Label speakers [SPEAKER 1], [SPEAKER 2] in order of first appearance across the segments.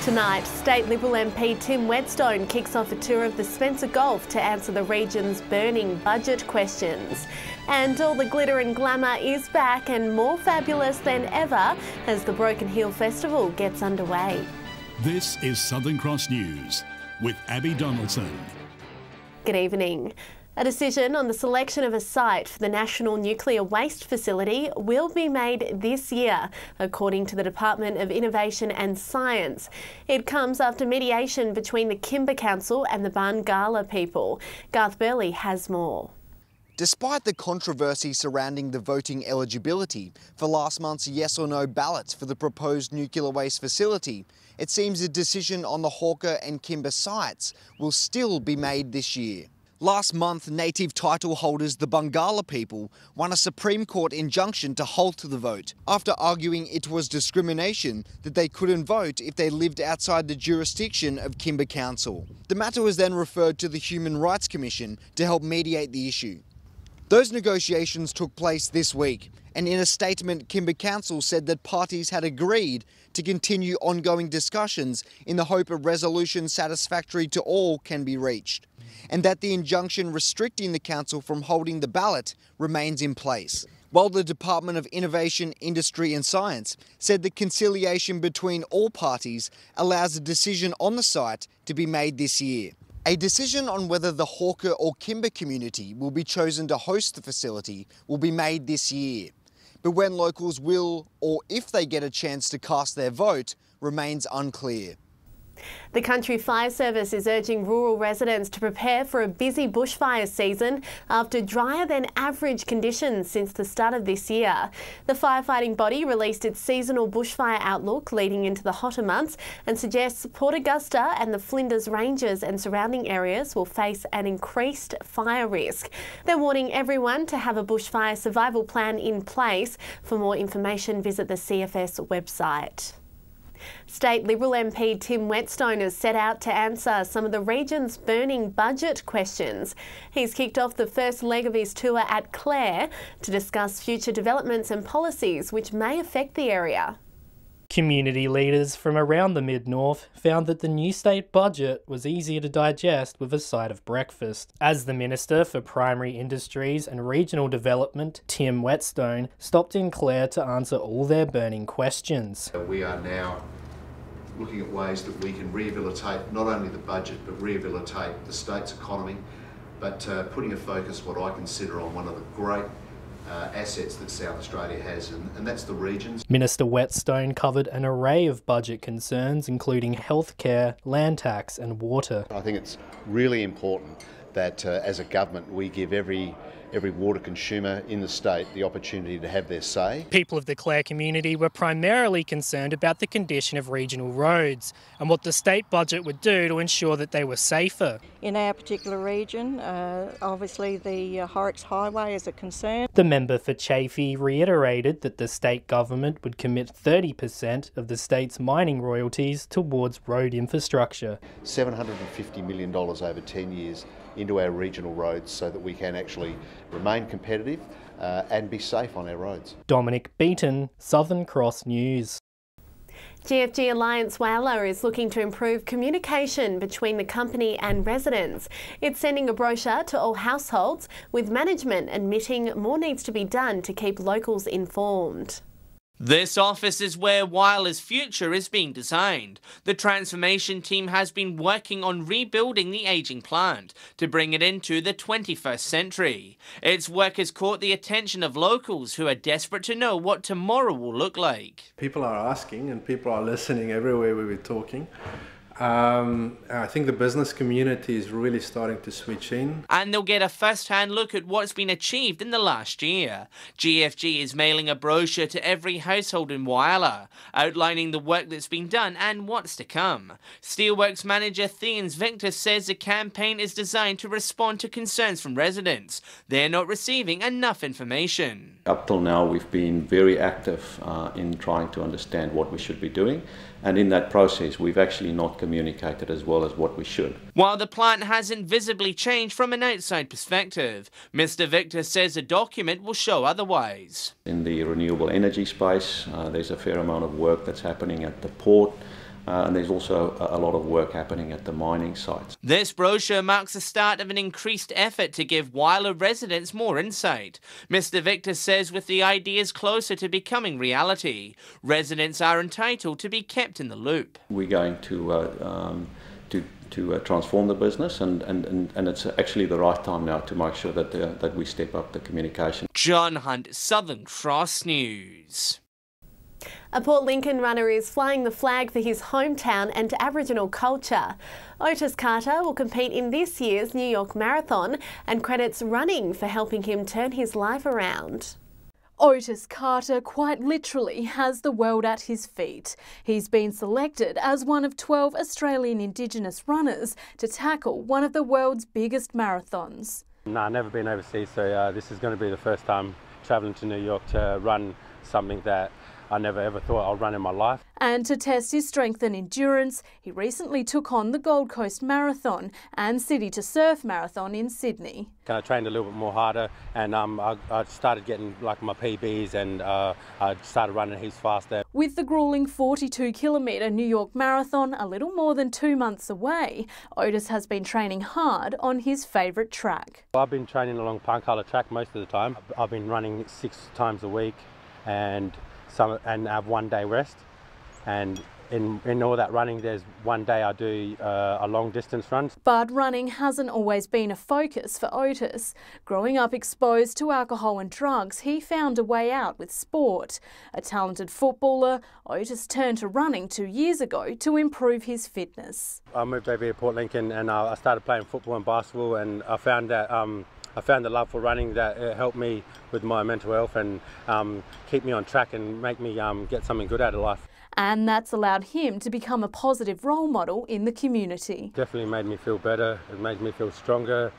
[SPEAKER 1] Tonight, State Liberal MP Tim Whetstone kicks off a tour of the Spencer Gulf to answer the region's burning budget questions. And all the glitter and glamour is back and more fabulous than ever as the Broken Hill Festival gets underway.
[SPEAKER 2] This is Southern Cross News with Abby Donaldson.
[SPEAKER 1] Good evening. A decision on the selection of a site for the National Nuclear Waste Facility will be made this year, according to the Department of Innovation and Science. It comes after mediation between the Kimber Council and the Barngala people. Garth Burley has more.
[SPEAKER 3] Despite the controversy surrounding the voting eligibility for last month's yes or no ballots for the proposed nuclear waste facility, it seems a decision on the Hawker and Kimber sites will still be made this year. Last month, native title holders, the Barngala people, won a Supreme Court injunction to halt the vote after arguing it was discrimination that they couldn't vote if they lived outside the jurisdiction of Kimber Council. The matter was then referred to the Human Rights Commission to help mediate the issue. Those negotiations took place this week, and in a statement, Kimber Council said that parties had agreed to continue ongoing discussions in the hope a resolution satisfactory to all can be reached, and that the injunction restricting the council from holding the ballot remains in place. While the Department of Innovation, Industry and Science said the conciliation between all parties allows a decision on the site to be made this year. A decision on whether the Hawker or Kimber community will be chosen to host the facility will be made this year. But when locals will, or if they get a chance to cast their vote, remains unclear.
[SPEAKER 1] The Country Fire Service is urging rural residents to prepare for a busy bushfire season after drier than average conditions since the start of this year. The firefighting body released its seasonal bushfire outlook leading into the hotter months and suggests Port Augusta and the Flinders Ranges and surrounding areas will face an increased fire risk. They're warning everyone to have a bushfire survival plan in place. For more information, visit the CFS website. State Liberal MP Tim Whetstone has set out to answer some of the region's burning budget questions. He's kicked off the first leg of his tour at Clare to discuss future developments and policies which may affect the area.
[SPEAKER 4] Community leaders from around the Mid-North found that the new state budget was easier to digest with a side of breakfast. As the Minister for Primary Industries and Regional Development, Tim Whetstone, stopped in Clare to answer all their burning questions.
[SPEAKER 5] We are now looking at ways that we can rehabilitate not only the budget but rehabilitate the state's economy, but putting a focus, what I consider, on one of the great assets that South Australia has, and that's the regions. Minister Whetstone covered an array of budget concerns, including healthcare, land tax and water.
[SPEAKER 6] I think it's really important that as a government we give every water consumer in the state the opportunity to have their say.
[SPEAKER 4] People of the Clare community were primarily concerned about the condition of regional roads and what the state budget would do to ensure that they were safer.
[SPEAKER 7] In our particular region, obviously the Horrocks Highway is a concern.
[SPEAKER 4] The member for Chaffey reiterated that the state government would commit 30% of the state's mining royalties towards road infrastructure.
[SPEAKER 6] $750 million over 10 years into our regional roads so that we can actually remain competitive and be safe on our roads.
[SPEAKER 4] Dominic Beaton, Southern Cross News.
[SPEAKER 1] GFG Alliance Whyalla is looking to improve communication between the company and residents. It's sending a brochure to all households, with management admitting more needs to be done to keep locals informed.
[SPEAKER 8] This office is where Whyalla's future is being designed. The transformation team has been working on rebuilding the ageing plant to bring it into the 21st century. Its work has caught the attention of locals who are desperate to know what tomorrow will look like.
[SPEAKER 9] People are asking and people are listening everywhere we were talking. I think the business community is really starting to switch in.
[SPEAKER 8] And they'll get a first-hand look at what's been achieved in the last year. GFG is mailing a brochure to every household in Whyalla, outlining the work that's been done and what's to come. Steelworks manager Theans Victor says the campaign is designed to respond to concerns from residents. They're not receiving enough information.
[SPEAKER 10] Up till now, we've been very active in trying to understand what we should be doing. And in that process, we've actually not communicated as well as what we should.
[SPEAKER 8] While the plant hasn't visibly changed from an outside perspective, Mr. Victor says a document will show otherwise.
[SPEAKER 10] In the renewable energy space, there's a fair amount of work that's happening at the port. and there's also a lot of work happening at the mining sites.
[SPEAKER 8] This brochure marks the start of an increased effort to give Whyalla residents more insight. Mr. Victor says with the ideas closer to becoming reality, residents are entitled to be kept in the loop.
[SPEAKER 10] We're going to transform the business, and it's actually the right time now to make sure that we step up the communication.
[SPEAKER 8] John Hunt, Southern Cross News.
[SPEAKER 1] A Port Lincoln runner is flying the flag for his hometown and Aboriginal culture. Otis Carter will compete in this year's New York Marathon and credits running for helping him turn his life around.
[SPEAKER 11] Otis Carter quite literally has the world at his feet. He's been selected as one of 12 Australian Indigenous runners to tackle one of the world's biggest marathons.
[SPEAKER 12] No, I've never been overseas, so this is going to be the first time travelling to New York to run something that I never ever thought I'll run in my life.
[SPEAKER 11] And to test his strength and endurance, he recently took on the Gold Coast Marathon and City to Surf Marathon in Sydney.
[SPEAKER 12] I trained a little bit more harder, and I started getting like my PBs, and I started running heaps faster.
[SPEAKER 11] With the gruelling 42-kilometre New York Marathon a little more than 2 months away, Otis has been training hard on his favourite track.
[SPEAKER 12] I've been training along Pancala track most of the time. I've been running 6 times a week and have 1 day rest, and in all that running there's 1 day I do a long distance run.
[SPEAKER 11] But running hasn't always been a focus for Otis. Growing up exposed to alcohol and drugs, he found a way out with sport. A talented footballer, Otis turned to running 2 years ago to improve his fitness.
[SPEAKER 12] I moved over here to Port Lincoln and I started playing football and basketball, and I found that I found the love for running that helped me with my mental health and keep me on track and make me get something good out of life.
[SPEAKER 11] And that's allowed him to become a positive role model in the community.
[SPEAKER 12] Definitely made me feel better, it made me feel stronger.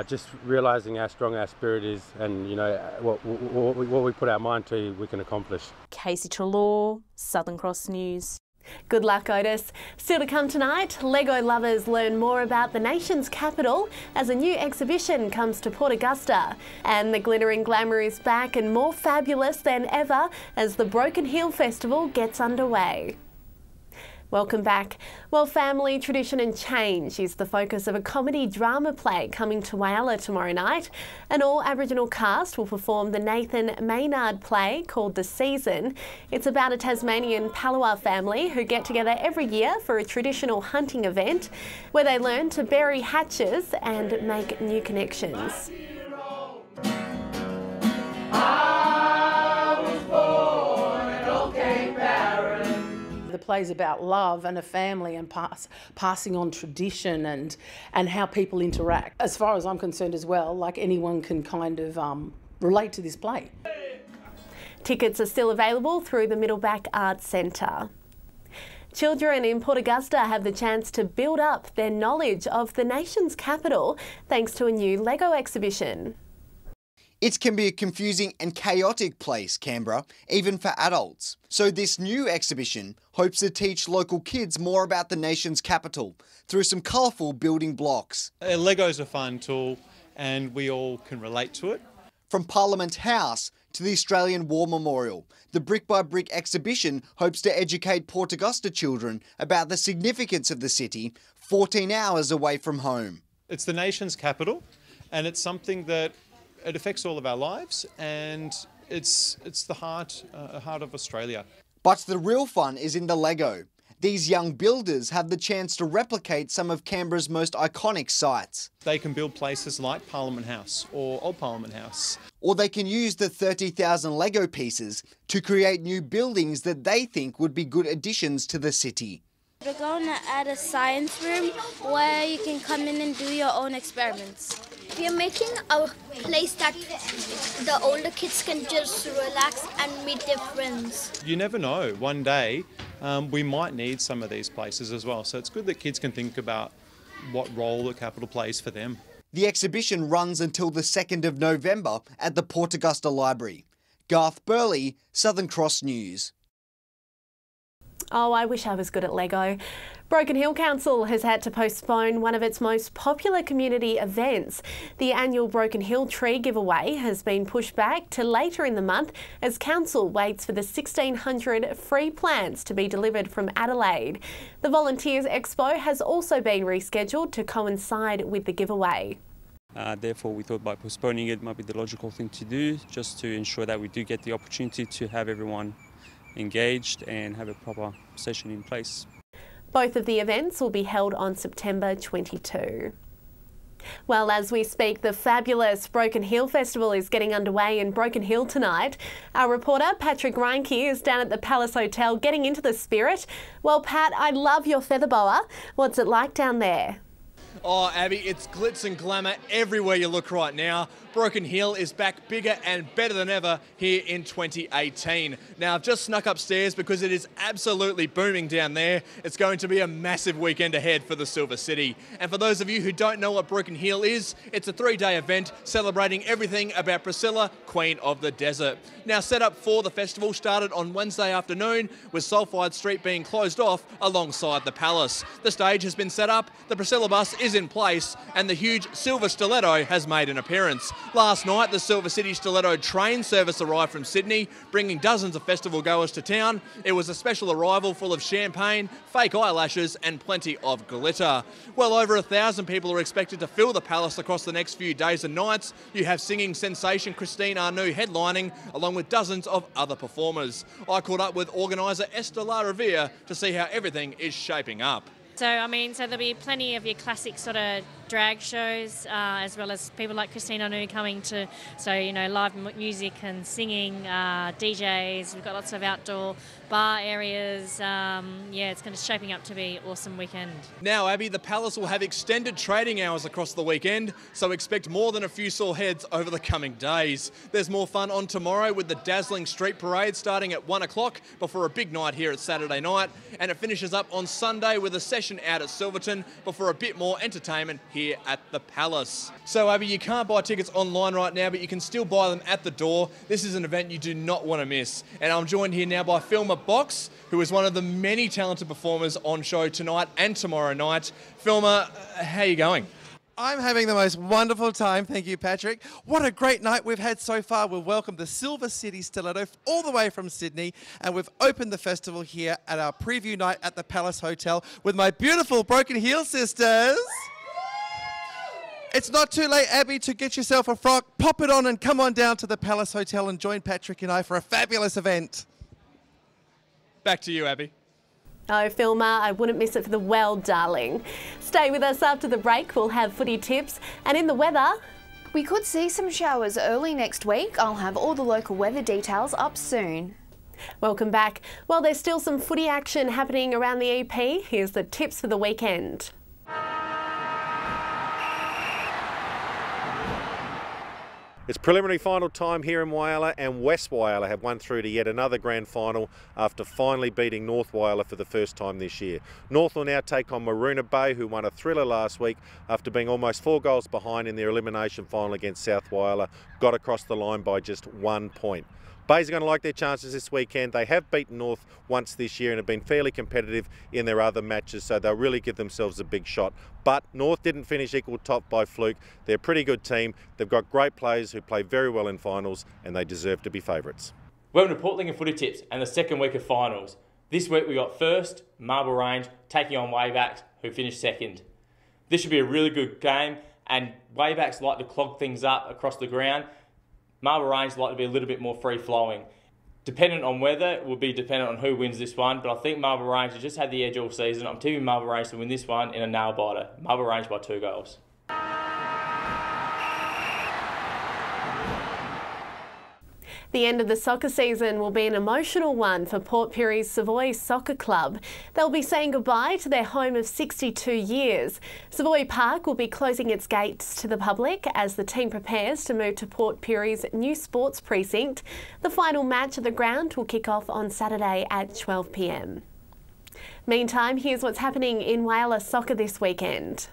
[SPEAKER 12] Just realising how strong our spirit is, and you know what we put our mind to, we can accomplish.
[SPEAKER 11] Casey Trelaw, Southern Cross News.
[SPEAKER 1] Good luck, Otis. Still to come tonight, Lego lovers learn more about the nation's capital as a new exhibition comes to Port Augusta. And the glittering glamour is back and more fabulous than ever as the Broken Hill Festival gets underway. Welcome back. Well, family, tradition and change is the focus of a comedy drama play coming to Whyalla tomorrow night. An all-Aboriginal cast will perform the Nathan Maynard play called The Season. It's about a Tasmanian Palawa family who get together every year for a traditional hunting event where they learn to bury hatches and make new connections.
[SPEAKER 13] The play's about love and a family and passing on tradition and how people interact. As far as I'm concerned as well, like anyone can kind of relate to this play.
[SPEAKER 1] Tickets are still available through the Middleback Arts Centre. Children in Port Augusta have the chance to build up their knowledge of the nation's capital thanks to a new Lego exhibition.
[SPEAKER 3] It can be a confusing and chaotic place, Canberra, even for adults. So this new exhibition hopes to teach local kids more about the nation's capital through some colourful building blocks.
[SPEAKER 14] Lego's a fun tool and we all can relate to it.
[SPEAKER 3] From Parliament House to the Australian War Memorial, the Brick by Brick exhibition hopes to educate Port Augusta children about the significance of the city 14 hours away from home.
[SPEAKER 14] It's the nation's capital and it's something that it affects all of our lives, and it's the heart of Australia.
[SPEAKER 3] But the real fun is in the Lego. These young builders have the chance to replicate some of Canberra's most iconic sites.
[SPEAKER 14] They can build places like Parliament House or Old Parliament House.
[SPEAKER 3] Or they can use the 30,000 Lego pieces to create new buildings that they think would be good additions to the city.
[SPEAKER 15] We're going to add a science room where you can come in and do your own experiments.
[SPEAKER 16] We are making a place that the older kids can just relax and meet their friends.
[SPEAKER 14] You never know, one day we might need some of these places as well. So it's good that kids can think about what role the capital plays for them.
[SPEAKER 3] The exhibition runs until the 2nd of November at the Port Augusta Library. Garth Burley, Southern Cross News.
[SPEAKER 1] Oh, I wish I was good at Lego. Broken Hill Council has had to postpone one of its most popular community events. The annual Broken Hill Tree Giveaway has been pushed back to later in the month as Council waits for the 1,600 free plants to be delivered from Adelaide. The Volunteers Expo has also been rescheduled to coincide with the giveaway.
[SPEAKER 17] Therefore, we thought by postponing it might be the logical thing to do, just to ensure that we do get the opportunity to have everyone engaged and have a proper session in place.
[SPEAKER 1] Both of the events will be held on September 22. Well, as we speak, the fabulous Broken Hill Festival is getting underway in Broken Hill tonight. Our reporter, Patrick Reinke, is down at the Palace Hotel getting into the spirit. Well, Pat, I love your feather boa. What's it like down there?
[SPEAKER 18] Oh, Abby, it's glitz and glamour everywhere you look right now. Broken Hill is back bigger and better than ever here in 2018. Now, I've just snuck upstairs because it is absolutely booming down there. It's going to be a massive weekend ahead for the Silver City. And for those of you who don't know what Broken Hill is, it's a 3-day event celebrating everything about Priscilla, Queen of the Desert. Now, set up for the festival started on Wednesday afternoon with Sulphide Street being closed off alongside the Palace. The stage has been set up, the Priscilla bus is in place, and the huge silver stiletto has made an appearance. Last night, the Silver City Stiletto train service arrived from Sydney, bringing dozens of festival goers to town. It was a special arrival full of champagne, fake eyelashes, and plenty of glitter. Well over 1,000 people are expected to fill the Palace across the next few days and nights. You have singing sensation Christine Arnoux headlining, along with dozens of other performers. I caught up with organiser Esther La Rivera to see how everything is shaping up.
[SPEAKER 19] So there'll be plenty of your classic sort of drag shows, as well as people like Christine Arnoux coming to, live music and singing, DJs. We've got lots of outdoor bar areas. It's going to shaping up to be an awesome weekend.
[SPEAKER 18] Now, Abby, the Palace will have extended trading hours across the weekend, so expect more than a few sore heads over the coming days. There's more fun on tomorrow with the dazzling street parade starting at 1 o'clock before a big night here at Saturday night, and it finishes up on Sunday with a session out at Silverton before a bit more entertainment here at the Palace. So, Abby, you can't buy tickets online right now, but you can still buy them at the door. This is an event you do not want to miss. And I'm joined here now by Filmer Box, who is one of the many talented performers on show tonight and tomorrow night. Filmer, how are you going?
[SPEAKER 20] I'm having the most wonderful time, thank you, Patrick. What a great night we've had so far. We've welcomed the Silver City Stiletto all the way from Sydney, and we've opened the festival here at our preview night at the Palace Hotel with my beautiful Broken Hill sisters. It's not too late, Abby, to get yourself a frock, pop it on and come on down to the Palace Hotel and join Patrick and I for a fabulous event.
[SPEAKER 18] Back to you, Abby.
[SPEAKER 1] Oh, Filmer, I wouldn't miss it for the world, darling. Stay with us after the break. We'll have footy tips. And in the weather,
[SPEAKER 21] we could see some showers early next week. I'll have all the local weather details up soon.
[SPEAKER 1] Welcome back. Well, there's still some footy action happening around the EP. Here's the tips for the weekend.
[SPEAKER 22] It's preliminary final time here in Whyalla, and West Whyalla have won through to yet another grand final after finally beating North Whyalla for the first time this year. North will now take on Maroona Bay, who won a thriller last week after being almost 4 goals behind in their elimination final against South Whyalla, got across the line by just 1 point. Bays are going to like their chances this weekend. They have beaten North once this year and have been fairly competitive in their other matches, so they'll really give themselves a big shot. But North didn't finish equal top by fluke. They're a pretty good team. They've got great players who play very well in finals, and they deserve to be favourites.
[SPEAKER 23] Welcome to Portland Footy Tips and the second week of finals. This week we got first Marble Range taking on Waybacks, who finished second. This should be a really good game, and Waybacks like to clog things up across the ground. Marble Range like to be a little bit more free-flowing. Dependent on weather, it will be dependent on who wins this one, but I think Marble Range has just had the edge all season. I'm tipping Marble Range to win this one in a nail-biter. Marble Range by 2 goals.
[SPEAKER 1] The end of the soccer season will be an emotional one for Port Pirie's Savoy Soccer Club. They'll be saying goodbye to their home of 62 years. Savoy Park will be closing its gates to the public as the team prepares to move to Port Pirie's new sports precinct. The final match at the ground will kick off on Saturday at 12 p.m. Meantime, here's what's happening in Whyalla soccer this weekend.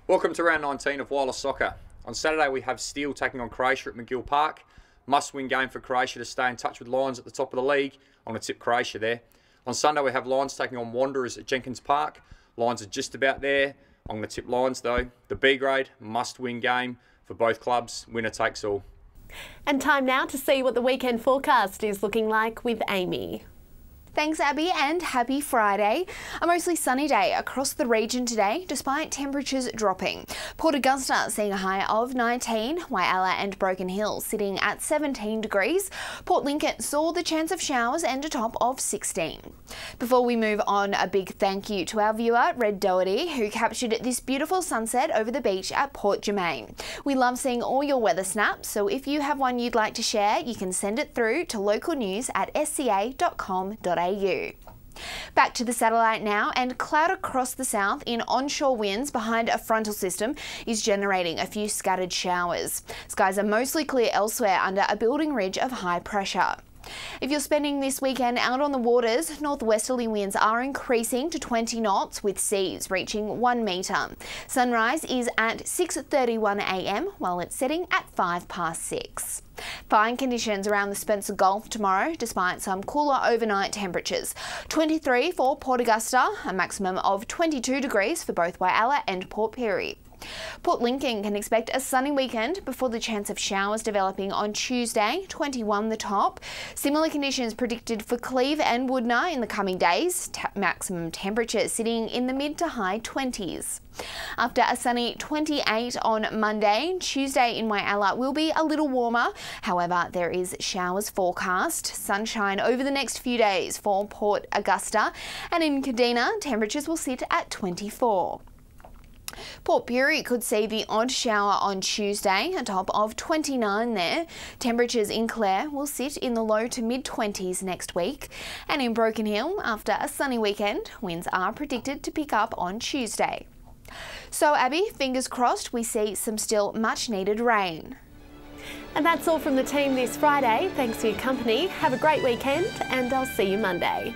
[SPEAKER 24] Welcome to round 19 of Whyalla Soccer. On Saturday we have Steele taking on Croatia at McGill Park. Must-win game for Croatia to stay in touch with Lions at the top of the league. I'm going to tip Croatia there. On Sunday we have Lions taking on Wanderers at Jenkins Park. Lions are just about there. I'm going to tip Lions though. The B grade, must-win game for both clubs. Winner takes all.
[SPEAKER 1] And time now to see what the weekend forecast is looking like with Amy.
[SPEAKER 21] Thanks, Abby, and happy Friday. A mostly sunny day across the region today, despite temperatures dropping. Port Augusta seeing a high of 19, Whyalla and Broken Hill sitting at 17 degrees. Port Lincoln saw the chance of showers and a top of 16. Before we move on, a big thank you to our viewer, Red Doherty, who captured this beautiful sunset over the beach at Port Germain. We love seeing all your weather snaps, so if you have one you'd like to share, you can send it through to localnews@sca.com.au. Back to the satellite now, and cloud across the south in onshore winds behind a frontal system is generating a few scattered showers. Skies are mostly clear elsewhere under a building ridge of high pressure. If you're spending this weekend out on the waters, northwesterly winds are increasing to 20 knots with seas reaching 1 metre. Sunrise is at 6:31 a.m. while it's setting at 6:05. Fine conditions around the Spencer Gulf tomorrow, despite some cooler overnight temperatures. 23 for Port Augusta, a maximum of 22 degrees for both Whyalla and Port Pirie. Port Lincoln can expect a sunny weekend before the chance of showers developing on Tuesday, 21 the top. Similar conditions predicted for Cleve and Woodna in the coming days, maximum temperatures sitting in the mid to high 20s. After a sunny 28 on Monday, Tuesday in Whyalla will be a little warmer. However, there is showers forecast. Sunshine over the next few days for Port Augusta, and in Kadina, temperatures will sit at 24. Port Pirie could see the odd shower on Tuesday, a top of 29 there. Temperatures in Clare will sit in the low to mid-20s next week. And in Broken Hill, after a sunny weekend, winds are predicted to pick up on Tuesday. So Abby, fingers crossed we see some still much needed rain.
[SPEAKER 1] And that's all from the team this Friday. Thanks for your company. Have a great weekend, and I'll see you Monday.